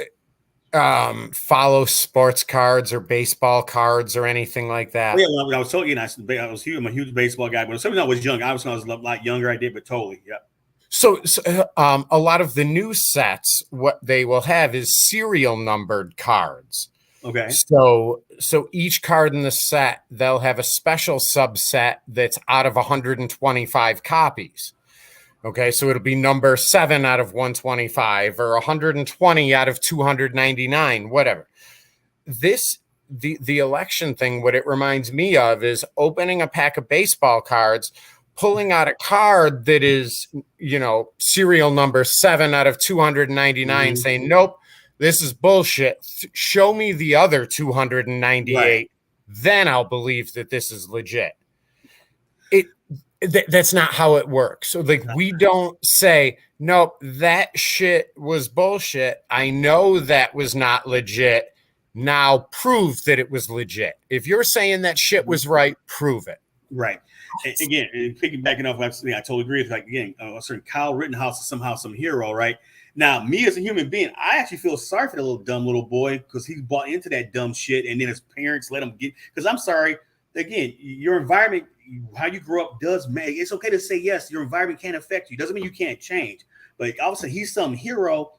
follow sports cards or baseball cards or anything like that? Yeah, when I was told, I'm a huge baseball guy. But when I was young, obviously when I was a lot younger, I did, but totally, yeah. So a lot of the new sets, what they will have is serial numbered cards. Okay. So each card in the set, they'll have a special subset that's out of 125 copies. Okay, so it'll be number 7 out of 125 or 120 out of 299, whatever. The election thing, what it reminds me of is opening a pack of baseball cards, pulling out a card that is, serial number 7 out of 299, saying, nope, this is bullshit. Show me the other 298. Right. Then I'll believe that this is legit. That's not how it works. So we don't say, nope, that shit was bullshit. I know that was not legit. Now prove that it was legit. If you're saying that shit was right, prove it. Right. And again, piggybacking off, I totally agree with, a certain Kyle Rittenhouse is somehow some hero, right? Now, me as a human being, I actually feel sorry for the little dumb little boy, because he bought into that dumb shit, and then his parents let him get. Because I'm sorry, again, your environment, how you grow up does matter. It's okay to say yes, your environment can affect you. Doesn't mean you can't change. But all of a sudden, he's some hero.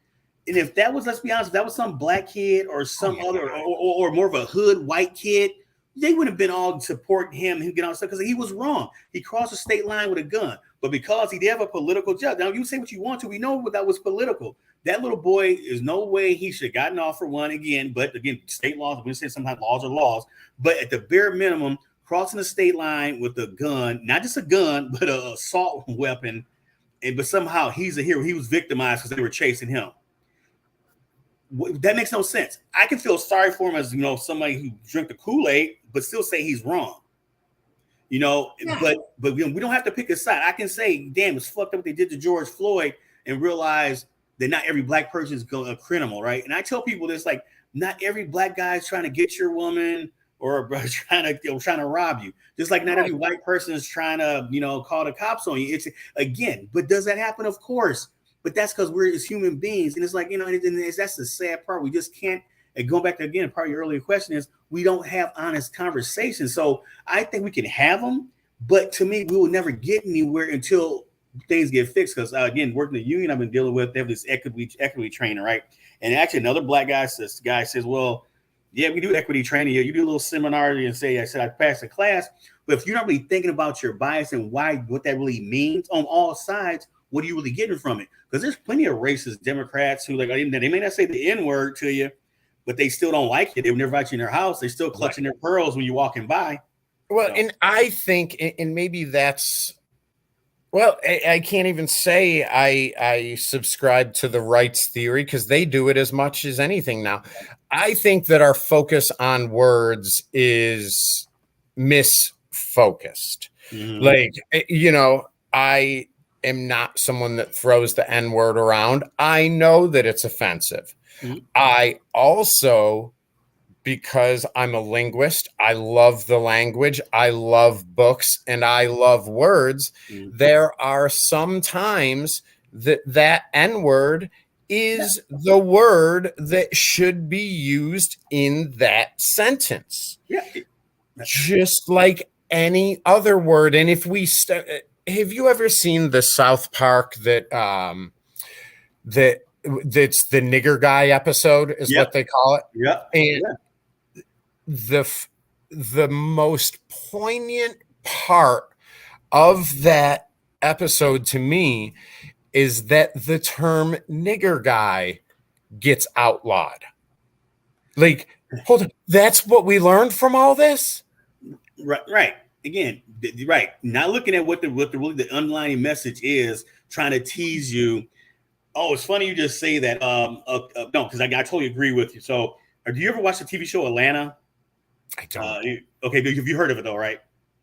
And if that was, let's be honest, if that was some black kid or some other, or more of a hood white kid, they would have been all supporting him and get on stuff, because he was wrong. He crossed the state line with a gun. But because he did have a political judge, now you say what you want to, we know that was political. That little boy, is no way he should have gotten off for one again. But again, state laws, we say sometimes laws are laws. But at the bare minimum, crossing the state line with a gun, not just a gun, but an assault weapon, but somehow he's a hero. He was victimized because they were chasing him. That makes no sense. I can feel sorry for him as, somebody who drank the Kool-Aid, but still say he's wrong. But we don't have to pick a side. I can say, damn, it's fucked up what they did to George Floyd, and realize that not every black person is a criminal, right? And I tell people this, not every black guy is trying to get your woman or trying to rob you. Just like not every white person is trying to, call the cops on you. It's again, but does that happen? Of course. But that's because we're as human beings. And it's like, that's the sad part. We just can't. And going back to, again, part of your earlier question is, we don't have honest conversations. So I think we can have them, but to me, we will never get anywhere until things get fixed. Because again, working the union I've been dealing with, they have this equity trainer, right? And actually another black guy says, well, yeah, we do equity training. You do a little seminar and say, I passed the class. But if you're not really thinking about your bias and what that really means on all sides, what are you really getting from it? Because there's plenty of racist Democrats who, they may not say the N-word to you, but they still don't like it. They would never invite you in their house. They're still clutching their pearls when you're walking by. Well, and I think, and maybe that's, well, I can't even say I subscribe to the rights theory, because they do it as much as anything now. I think that our focus on words is misfocused. Mm-hmm. I am not someone that throws the N-word around. I know that it's offensive. Mm-hmm. I also, because I'm a linguist, I love the language, I love books, and I love words. Mm-hmm. There are some times that N-word is the word that should be used in that sentence. Yeah. Just like any other word. And if we have you ever seen the South Park that's the nigger guy episode is what they call it? Yeah. And the most poignant part of that episode to me is that the term nigger guy gets outlawed. Like, hold on, that's what we learned from all this? Right. Again, right. Not looking at what the really the underlying message is, trying to tease you. Oh, it's funny you just say that. No, because I totally agree with you. So, do you ever watch the TV show Atlanta? I don't. Okay, have you heard of it though, right?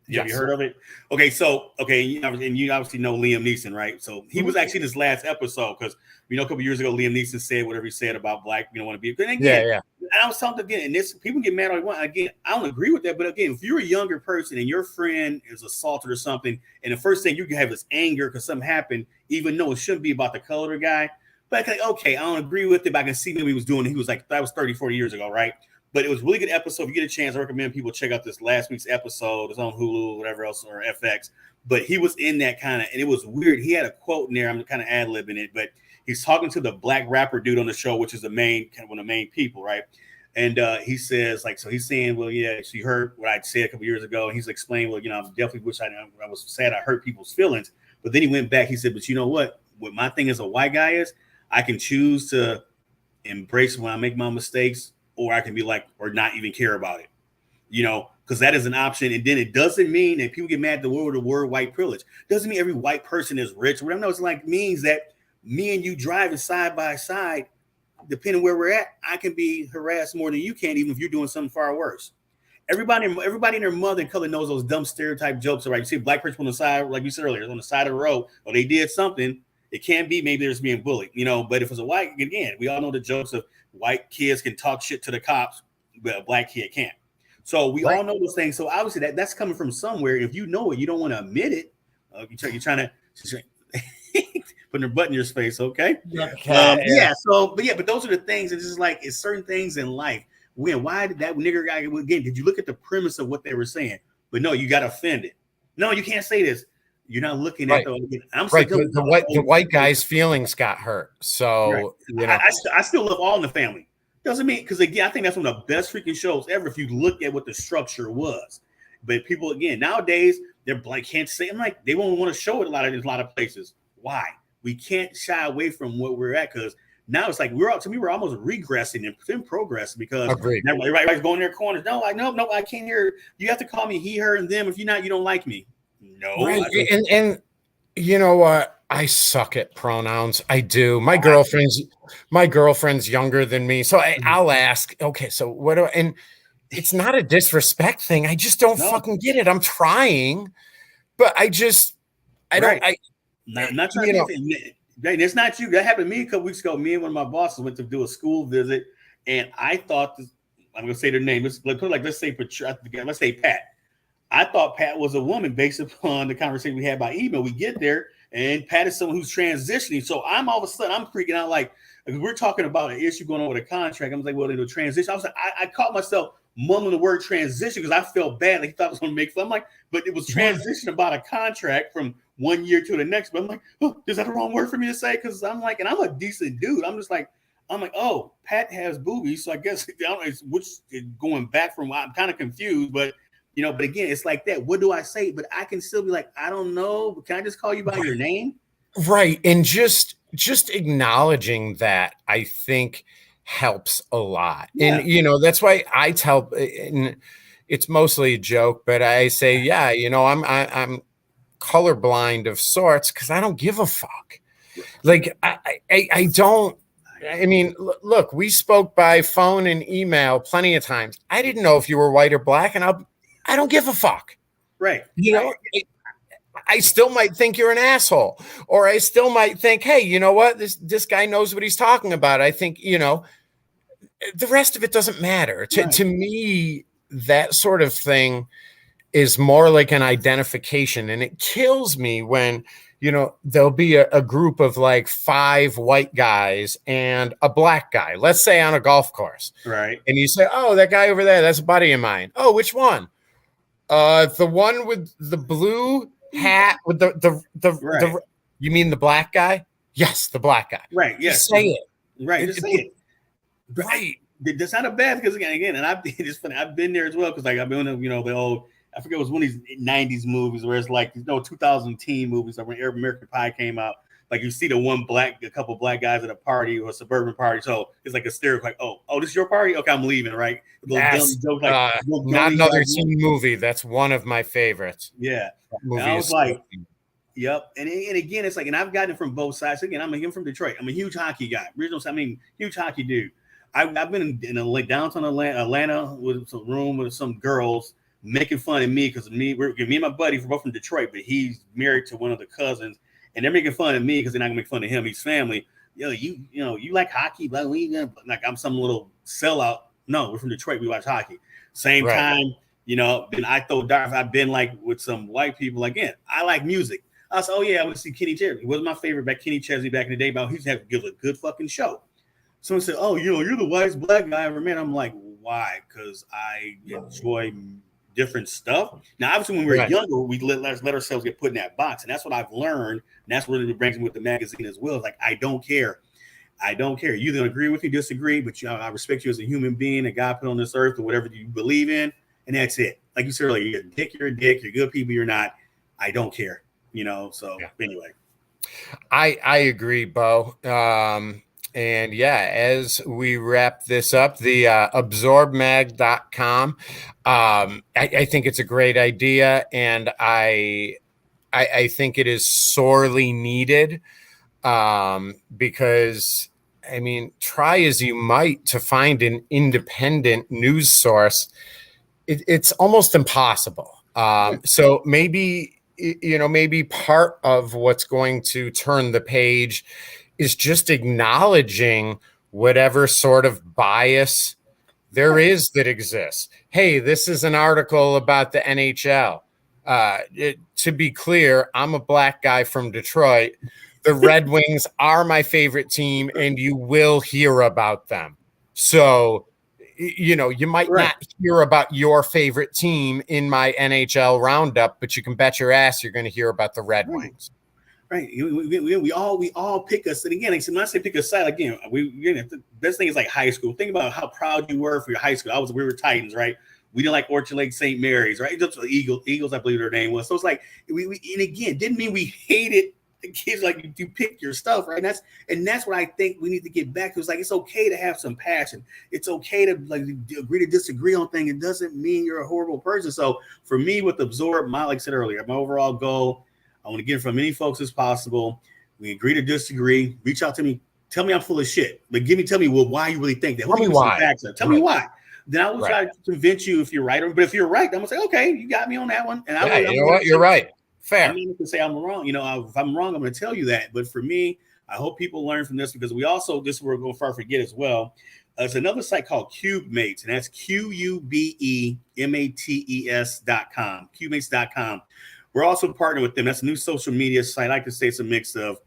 Yes. Have you heard of it? Okay, so you obviously know Liam Neeson, right? So he was actually in this last episode because a couple years ago Liam Neeson said whatever he said about black, want to be. And again, yeah. I was talking again, and this people get mad all they want. Again, I don't agree with that, but again, if you're a younger person and your friend is assaulted or something, and the first thing you can have is anger because something happened, even though it shouldn't be about the color of the guy. But okay, I don't agree with it, but I can see maybe he was doing it. He was like, that was 30, 40 years ago, right? But it was a really good episode. If you get a chance, I recommend people check out this last week's episode. It's on Hulu, whatever else, or FX. But he was in that kind of, and it was weird. He had a quote in there. I'm kind of ad-libbing it, but he's talking to the black rapper dude on the show, which is the main, kind of one of the main people, right? And he says, so he's saying, well, yeah, she heard what I'd said a couple years ago. And he's explained, well, I definitely wish I was sad I hurt people's feelings. But then he went back. He said, but you know what? What my thing as a white guy is, I can choose to embrace when I make my mistakes, or I can be like, or not even care about it, because that is an option. And then it doesn't mean that people get mad at the word white privilege. Doesn't mean every white person is rich. What I know it's like means that me and you driving side by side, depending where we're at, I can be harassed more than you can, even if you're doing something far worse. Everybody and their mother and color knows those dumb stereotype jokes, right? You see a black person on the side, like you said earlier, on the side of the road, or they did something. It can be maybe they're just being bullied, but if it's a white, again, we all know the jokes of white kids can talk shit to the cops, but a black kid can't. So we all know those things. So obviously that's coming from somewhere. If you know it, you don't want to admit it. You're trying to putting a butt in your face. Okay. Yeah. So, but those are the things. It's just like, it's certain things in life. Why did that nigger guy, again, did you look at the premise of what they were saying? But no, you got offended. No, you can't say this. You're not looking at the white guy's feelings got hurt. So I still love All in the Family. Doesn't mean, because again, I think that's one of the best freaking shows ever if you look at what the structure was. But people, again, nowadays they're like, can't say. I'm like, they won't want to show it a lot of places. Why? We can't shy away from what we're at, because now it's like we're almost regressing and progressing, because everybody's going their corners. No, I can't hear. You have to call me he, her, and them. If you're not, you don't like me. No. Right. And you know what? I suck at pronouns. I do. My girlfriend's younger than me. So I'll ask, okay, so what do I, and it's not a disrespect thing. I just don't fucking get it. I'm trying, but I don't, not trying to, it's not you. That happened to me a couple weeks ago. Me and one of my bosses went to do a school visit, and I thought I'm going to say their name. Let's say Pat. I thought Pat was a woman based upon the conversation we had by email. We get there, and Pat is someone who's transitioning. So I'm all of a sudden, I'm freaking out, like we're talking about an issue going on with a contract. I was like, well, in a transition. I was like, I caught myself mumbling the word transition because I felt bad. Like he thought I was going to make fun. I'm like, but it was transition about a contract from 1 year to the next. But I'm like, oh, is that the wrong word for me to say? Because I'm like, and I'm a decent dude. I'm like, oh, Pat has boobies. So I guess I don't know which is going back from. I'm kind of confused, but. But again, it's like that. What do I say? But I can still be like, I don't know. Can I just call you by your name? Right. And just acknowledging that, I think, helps a lot. Yeah. And, that's why I tell, and it's mostly a joke, but I say, yeah, I'm colorblind of sorts because I don't give a fuck. Like, I don't. I mean, look, we spoke by phone and email plenty of times. I didn't know if you were white or black, and I don't give a fuck. Right. I still might think you're an asshole, or I still might think, hey, you know what? This guy knows what he's talking about. I think, the rest of it doesn't matter. To me, that sort of thing is more like an identification. And it kills me when, there'll be a group of like 5 white guys and a black guy, let's say on a golf course. Right. And you say, oh, that guy over there, that's a buddy of mine. Oh, which one? The one with the blue hat with the you mean the black guy? Yes, the black guy. Right. Yes. Just say it. Right. Just say it. Right. That's not a bad, because again, and I've been there as well, because like I've been, the old I forget, it was one of these 90s movies where it's like, 2010 movies, like when American Pie came out. Like you see a couple black guys at a party or a suburban party. So it's like a stereotype. Oh, this is your party? Okay, I'm leaving, right? Little dumb Yes. joke, like little Not dummy another guys. teen movie. That's one of my favorites. Yeah. That And movie I is was like, yep. And again, it's like, and I've gotten it from both sides. Again, I'm from Detroit. I'm a huge hockey guy. Huge hockey dude. I've been in a downtown Atlanta with some room with some girls making fun of me because me and my buddy, we're both from Detroit, but he's married to one of the cousins, and they're making fun of me because they're not gonna make fun of him. He's family. You like hockey, but like I'm some little sellout. No, we're from Detroit. We watch hockey. Same right. time, then I throw darts. I've been like with some white people. Again, I like music. I said, oh yeah, I want to see Kenny Chesney. It was my favorite Kenny Chesney back in the day. But he used to have to give a good fucking show. Someone said, oh, you're the whitest black guy I ever met. I'm like, why? Because I enjoy different stuff. Now, obviously, when we were younger, we let ourselves get put in that box. And that's what I've learned. And that's what it brings me with the magazine as well. It's like, I don't care. You can agree with me, disagree, but I respect you as a human being that God put on this earth or whatever you believe in. And that's it. Like you said earlier, you're a dick, you're good people, you're not. I don't care. So anyway. I agree, Bo. And yeah, as we wrap this up, the absorbmag.com, I think it's a great idea, and I think it is sorely needed, because, I mean, try as you might to find an independent news source, it's almost impossible. So maybe part of what's going to turn the page is just acknowledging whatever sort of bias there is that exists. Hey, this is an article about the NHL. To be clear, I'm a black guy from Detroit. The Red Wings are my favorite team, and you will hear about them. So, you might not hear about your favorite team in my NHL roundup, but you can bet your ass you're going to hear about the Red Wings. Right. We all pick us. And again, when I say pick a side, again, the best thing is like high school. Think about how proud you were for your high school. We were Titans, right? We didn't like Orchard Lake St. Mary's, right? Just Eagles, I believe their name was. So it's like, and again, didn't mean we hated the kids, like you pick your stuff, right? And that's what I think we need to get back to. It's like, it's okay to have some passion. It's okay to like agree to disagree on things. It doesn't mean you're a horrible person. So for me, with Absorb, like I said earlier, my overall goal, I want to get from many folks as possible. We agree to disagree. Reach out to me. Tell me I'm full of shit. But tell me why you really think that. Tell me why. Tell me why. Then I will try to convince you if you're right. But if you're right, I'm going to say, okay, you got me on that one. And you know what? You're right. Fair. I'm not going to say I'm wrong. If I'm wrong, I'm going to tell you that. But for me, I hope people learn from this, because we also, this we're going to forget as well. There's another site called CubeMates, and that's QUBEMATES.com. CubeMates.com. We're also partnering with them. That's a new social media site. I like to say it's a mix of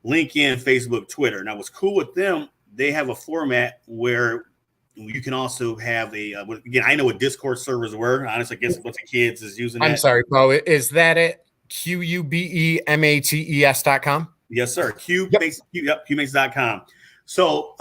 LinkedIn, Facebook, Twitter. Now, what's cool with them, they have a format where you can also have again, I know what Discord servers were. Honestly, I guess a bunch of kids is using that. I'm sorry, Bo. Is that it? QUBEMATES.com? Yes, sir. QMates.com. So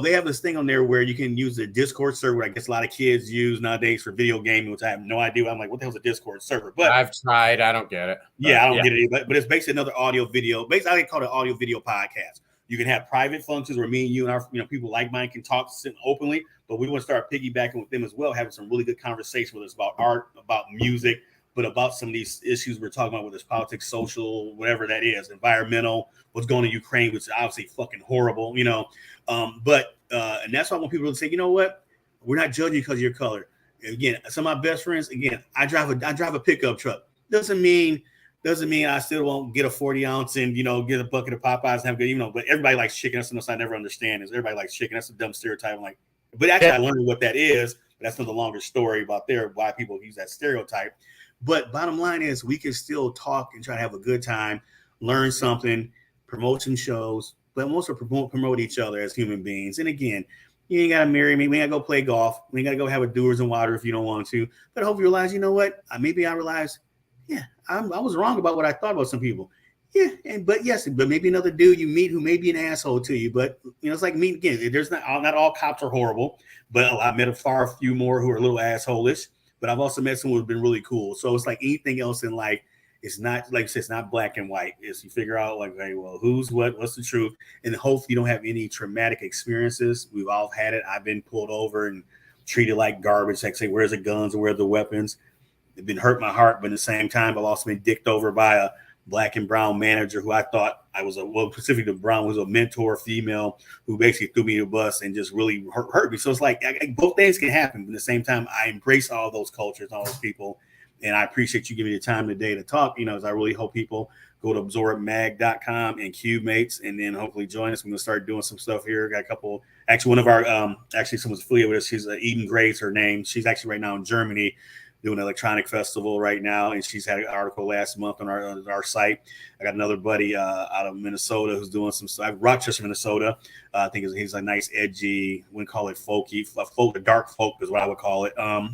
they have this thing on there where you can use the Discord server. I guess a lot of kids use nowadays for video gaming, which I have no idea. I'm like, what the hell's a Discord server? But I've tried. I don't get it. Yeah, I don't get it either. But it's basically another audio video. Basically, I call it an audio video podcast. You can have private functions where me and you and our people like mine can talk openly. But we want to start piggybacking with them as well, having some really good conversation with us about art, about music, but about some of these issues we're talking about, whether it's politics, social, whatever that is, environmental, what's going on in Ukraine, which is obviously fucking horrible, and that's why I want people to say, you know what, we're not judging because of your color. And again, some of my best friends, again, I drive a pickup truck. Doesn't mean I still won't get a 40 ounce and get a bucket of Popeyes and have good, but everybody likes chicken. That's something I never understand is everybody likes chicken. That's a dumb stereotype. I'm like, but actually I learned what that is. But that's not the longer story about why people use that stereotype. But bottom line is we can still talk and try to have a good time, learn something, promote some shows, but also promote each other as human beings. And again, you ain't got to marry me. We ain't got to go play golf. We ain't got to go have a Doers and water if you don't want to. But I hope you realize, you know what? Maybe I realized, I was wrong about what I thought about some people. Yeah, but maybe another dude you meet who may be an asshole to you. But it's like meeting again. There's not all cops are horrible, but I met a far few more who are a little assholish. but I've also met someone who's been really cool. So it's like anything else in life, it's not like I said, it's not black and white. It's you figure out like, hey, well, who's what's the truth, and hopefully you don't have any traumatic experiences. We've all had it. I've been pulled over and treated like garbage. Like say, where's the guns and where are the weapons? It's been hurt my heart, but at the same time, I've also been dicked over by a black and brown manager who I thought I was specifically the brown was a mentor female who basically threw me to a bus and just really hurt me. So it's like both things can happen, but at the same time, I embrace all those cultures, all those people. And I appreciate you giving me the time today to talk. As I really hope people go to absorbmag.com and CubeMates, and then hopefully join us. We're going to start doing some stuff here. Got a couple, actually, one of our, someone's affiliated with us. She's Eden Grace, her name. She's actually right now in Germany doing an electronic festival right now. And she's had an article last month on our site. I got another buddy out of Minnesota who's doing some stuff. Rochester, Minnesota. I think he's a nice, edgy, wouldn't call it folky, dark folk is what I would call it. I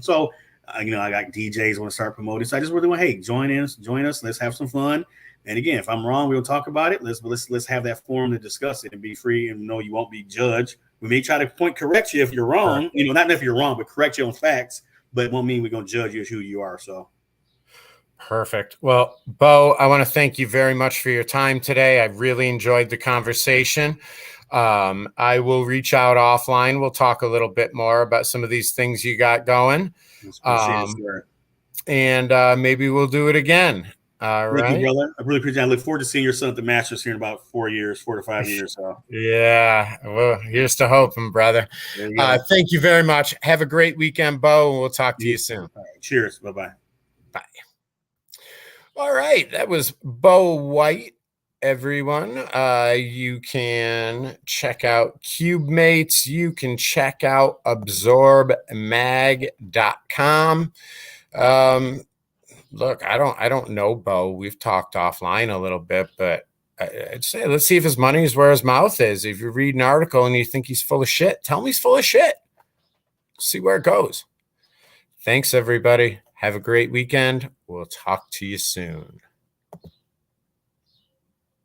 got DJs want to start promoting. So I just really want, hey, join us. Let's have some fun. And again, if I'm wrong, we'll talk about it. Let's have that forum to discuss it and be free and know you won't be judged. We may try to correct you if you're wrong. Not if you're wrong, but correct you on facts. But it won't mean we're going to judge you as who you are. So. Perfect. Well, Bo, I want to thank you very much for your time today. I really enjoyed the conversation. I will reach out offline. We'll talk a little bit more about some of these things you got going. And maybe we'll do it again. Thank you, brother. I really appreciate it. I look forward to seeing your son at the Masters here in about 4 to 5 years. So yeah, well, here's to hoping, brother. Thank you very much. Have a great weekend, Bo, and we'll talk to you soon. Right. Cheers. Bye-bye. Bye. All right, that was Bo White, everyone. You can check out CubeMates. You can check out absorbmag.com. Look, I don't know Bo. We've talked offline a little bit, but I'd say let's see if his money is where his mouth is. If you read an article and you think he's full of shit, tell him he's full of shit. See where it goes. Thanks, everybody. Have a great weekend. We'll talk to you soon.